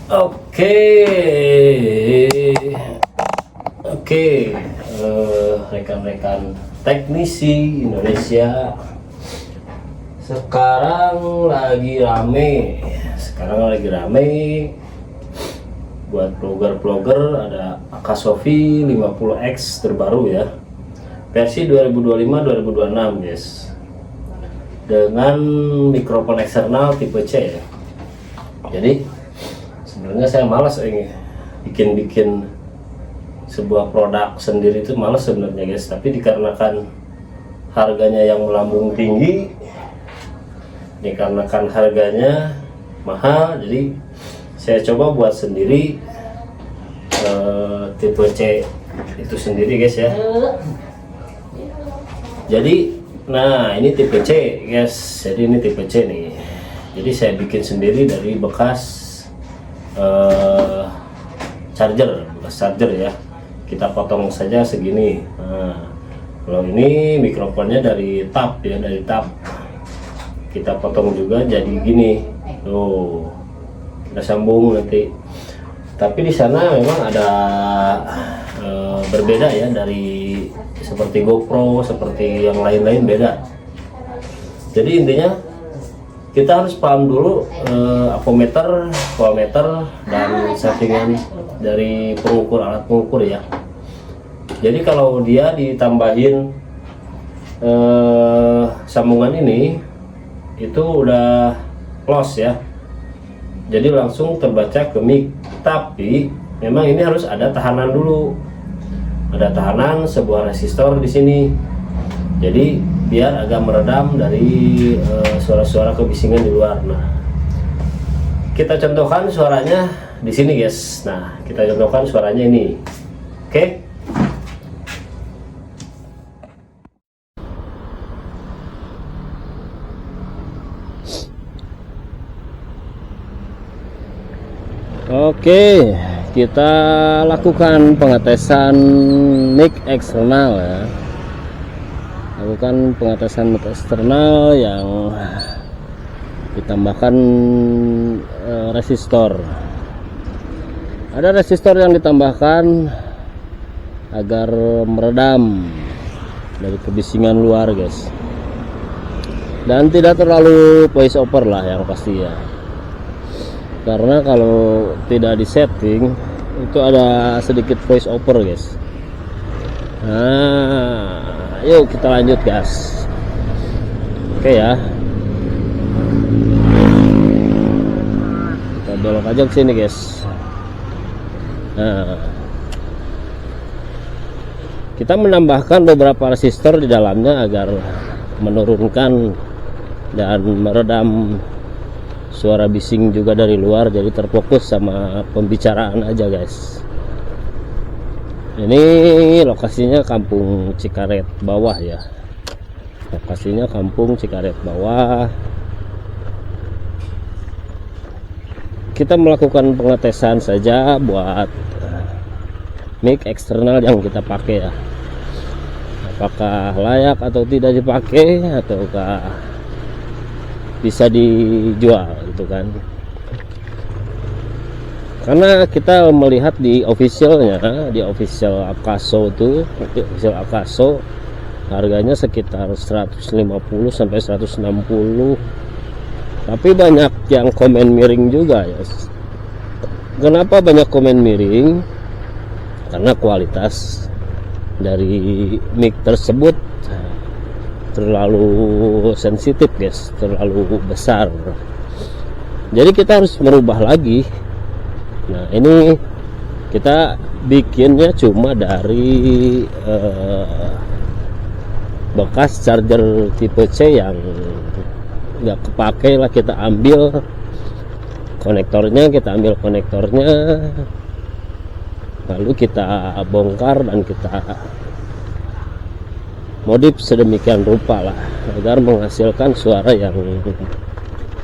Oke, oke, rekan-rekan teknisi Indonesia, sekarang lagi rame. Buat vlogger-vlogger ada Akasofi 50X terbaru ya, versi 2025-2026 guys, dengan mikrofon eksternal tipe C ya. Jadi sebenarnya saya malas bikin sebuah produk sendiri, itu malas sebenarnya guys, tapi dikarenakan harganya yang melambung tinggi, dikarenakan harganya mahal, jadi saya coba buat sendiri tipe C itu sendiri guys ya. Jadi nah ini tipe C guys, jadi ini tipe C nih. Jadi saya bikin sendiri dari bekas bekas charger ya. Kita potong saja segini. Nah, kalau ini mikrofonnya dari tab ya, dari tab kita potong juga jadi gini tuh, kita sambung nanti. Tapi di sana memang ada berbeda ya, dari seperti GoPro, seperti yang lain-lain beda. Jadi intinya kita harus paham dulu apometer, voltmeter, dan settingan dari pengukur, alat pengukur ya. Jadi kalau dia ditambahin sambungan ini, itu udah close ya, jadi langsung terbaca ke mic. Tapi memang ini harus ada tahanan dulu, ada tahanan sebuah resistor di sini. Jadi biar agak meredam dari suara-suara kebisingan di luar. Nah, kita contohkan suaranya di sini guys. Nah, kita contohkan suaranya ini. Oke. Oke, kita lakukan pengetesan mic eksternal ya. Lakukan pengetesan mic eksternal yang ditambahkan resistor. Ada resistor yang ditambahkan agar meredam dari kebisingan luar guys, dan tidak terlalu voice over lah yang pasti ya. Karena kalau tidak di setting itu ada sedikit voice over guys. Nah, yuk kita lanjut gas. Oke ya, kita belok aja ke sini guys. Nah, kita menambahkan beberapa resistor di dalamnya agar menurunkan dan meredam suara bising juga dari luar, jadi terfokus sama pembicaraan aja guys. Ini lokasinya Kampung Cikaret Bawah ya, lokasinya Kampung Cikaret Bawah. Kita melakukan pengetesan saja buat mic eksternal yang kita pakai ya, apakah layak atau tidak dipakai, ataukah bisa dijual gitu kan. Karena kita melihat di officialnya, di official Akaso itu, di official Akaso harganya sekitar 150 sampai 160. Tapi banyak yang komen miring juga ya. Kenapa banyak komen miring? Karena kualitas dari mic tersebut terlalu sensitif guys, terlalu besar. Jadi kita harus merubah lagi. Nah, ini kita bikinnya cuma dari bekas charger tipe C yang nggak kepake lah. Kita ambil konektornya, lalu kita bongkar dan kita modif sedemikian rupa lah agar menghasilkan suara yang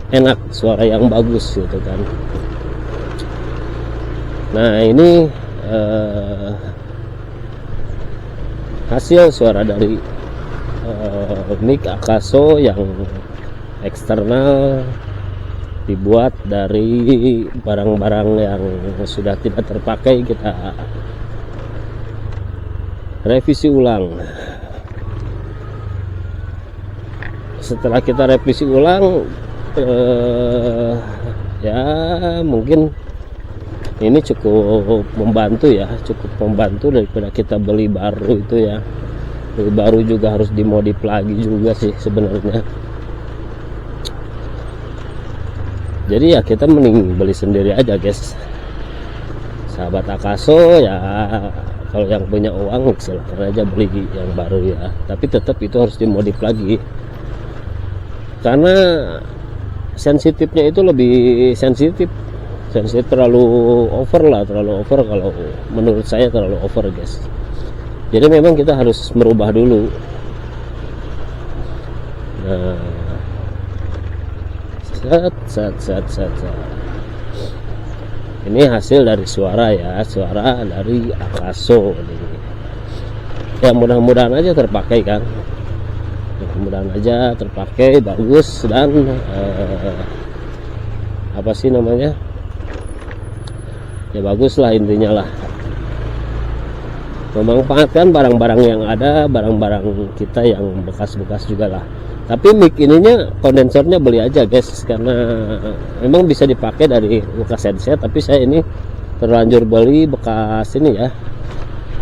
enak, suara yang bagus gitu kan. Nah, ini hasil suara dari mic Akaso yang eksternal dibuat dari barang-barang yang sudah tidak terpakai, kita revisi ulang. Setelah kita revisi ulang, ya mungkin ini cukup membantu ya, cukup membantu daripada kita beli baru itu ya. Beli baru juga harus dimodif lagi juga sih sebenarnya. Jadi ya kita mending beli sendiri aja guys, sahabat Akaso ya. Kalau yang punya uang silahkan aja beli yang baru ya, tapi tetap itu harus dimodif lagi karena sensitifnya itu lebih sensitif, terlalu over lah, terlalu over. Kalau menurut saya terlalu over guys. Jadi memang kita harus merubah dulu. Nah, set. Ini hasil dari suara ya, suara dari Akaso ini. Ya mudah-mudahan aja terpakai kan, mudah-mudahan aja terpakai bagus dan apa sih namanya, ya bagus lah intinya lah, memanfaatkan barang-barang yang ada, barang-barang kita yang bekas-bekas juga lah. Tapi mic ininya kondensornya beli aja guys, karena memang bisa dipakai dari bekas headset, tapi saya ini terlanjur beli bekas ini ya,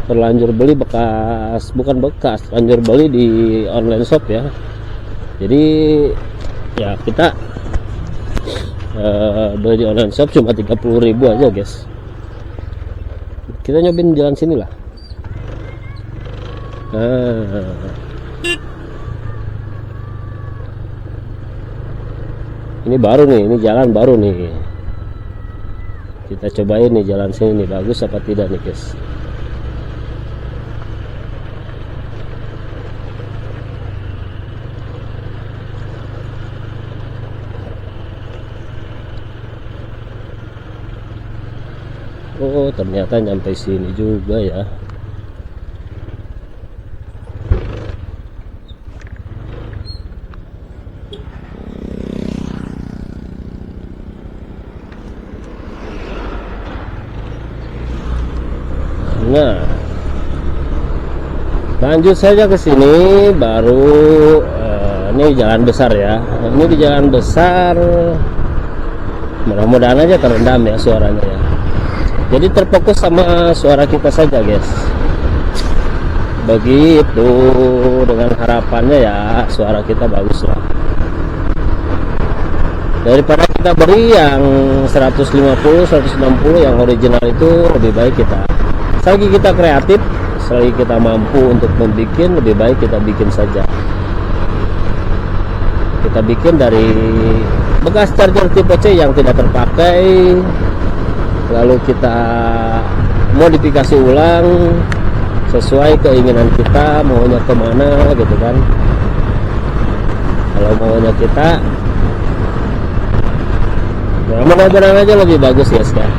terlanjur beli bekas, bukan bekas, terlanjur beli di online shop ya. Jadi ya kita beli di online shop cuma 30.000 aja guys. Kita nyobain jalan sini lah. Nah, ini baru nih, ini jalan baru nih. Kita cobain nih jalan sini nih, bagus apa tidak nih guys. Oh ternyata nyampe sini juga ya. Nah, lanjut saja ke sini, baru ini jalan besar ya. Ini di jalan besar, mudah-mudahan aja terendam ya suaranya ya. Jadi terfokus sama suara kita saja guys. Begitu, dengan harapannya ya suara kita bagus lah. Daripada kita beri yang 150, 160 yang original itu, lebih baik kita, selagi kita kreatif, selagi kita mampu untuk membuat, lebih baik kita bikin saja. Kita bikin dari bekas charger tipe C yang tidak terpakai, lalu kita modifikasi ulang sesuai keinginan kita, maunya kemana gitu kan. Kalau maunya kita, ya mudah-mudahan aja lebih bagus ya sekarang.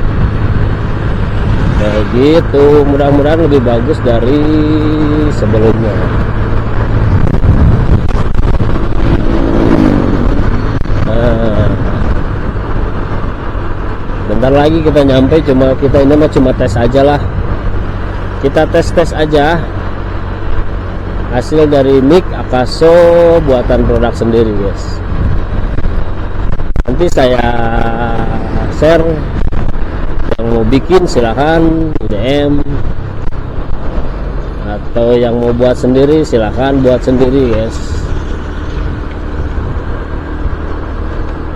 Kayak gitu, mudah-mudahan lebih bagus dari sebelumnya. Nah, bentar lagi kita nyampe, cuma kita ini mah cuma tes aja lah. Kita tes aja hasil dari mic Akaso buatan produk sendiri guys. Nanti saya share, yang mau bikin silahkan DM, atau yang mau buat sendiri silahkan buat sendiri guys.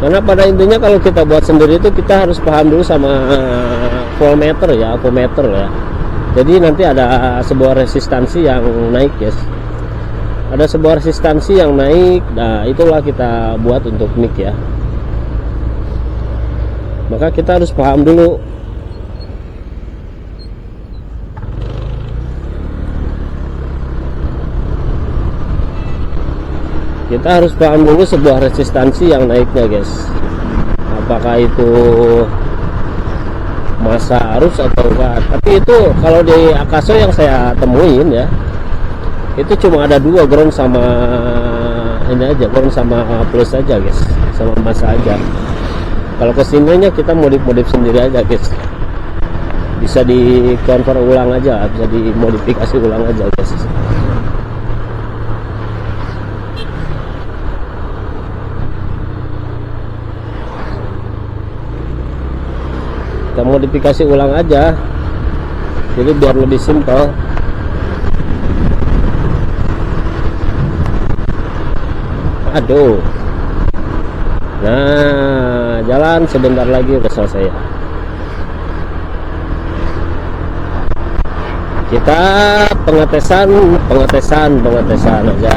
Karena pada intinya kalau kita buat sendiri itu kita harus paham dulu sama voltmeter ya, voltmeter ya. Jadi nanti ada sebuah resistansi yang naik guys, ada sebuah resistansi yang naik. Nah itulah kita buat untuk mic ya. Maka kita harus paham dulu. Kita harus paham dulu sebuah resistansi yang naiknya guys. Apakah itu masa arus atau enggak. Tapi itu kalau di Akaso yang saya temuin ya, itu cuma ada dua, ground sama ini aja, ground sama plus aja guys, sama masa aja. Kalau kesininya kita modif sendiri aja guys, bisa di convert ulang aja, bisa dimodifikasi ulang aja guys. Kita modifikasi ulang aja, jadi biar lebih simpel. Aduh, nah jalan sebentar lagi udah selesai ya. Kita pengetesan aja.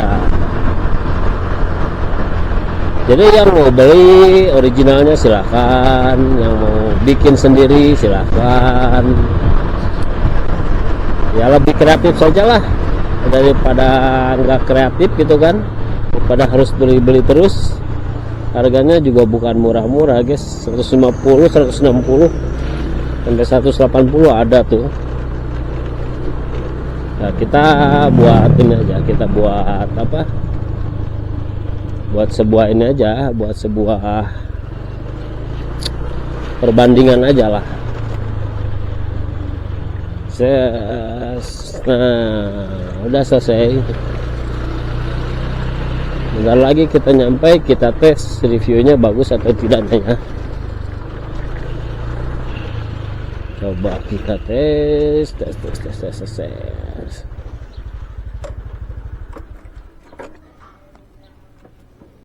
Jadi yang mau beli originalnya silahkan, yang mau bikin sendiri silahkan. Ya lebih kreatif saja lah daripada nggak kreatif gitu kan, daripada harus beli terus. Harganya juga bukan murah-murah guys, 150, 160 sampai 180 ada tuh. Nah, kita buat ini aja, kita buat apa? Buat sebuah ini aja, buat sebuah perbandingan aja lah. Nah, udah selesai. Bentar lagi kita nyampe, kita tes reviewnya bagus atau tidaknya ya. Coba kita tes.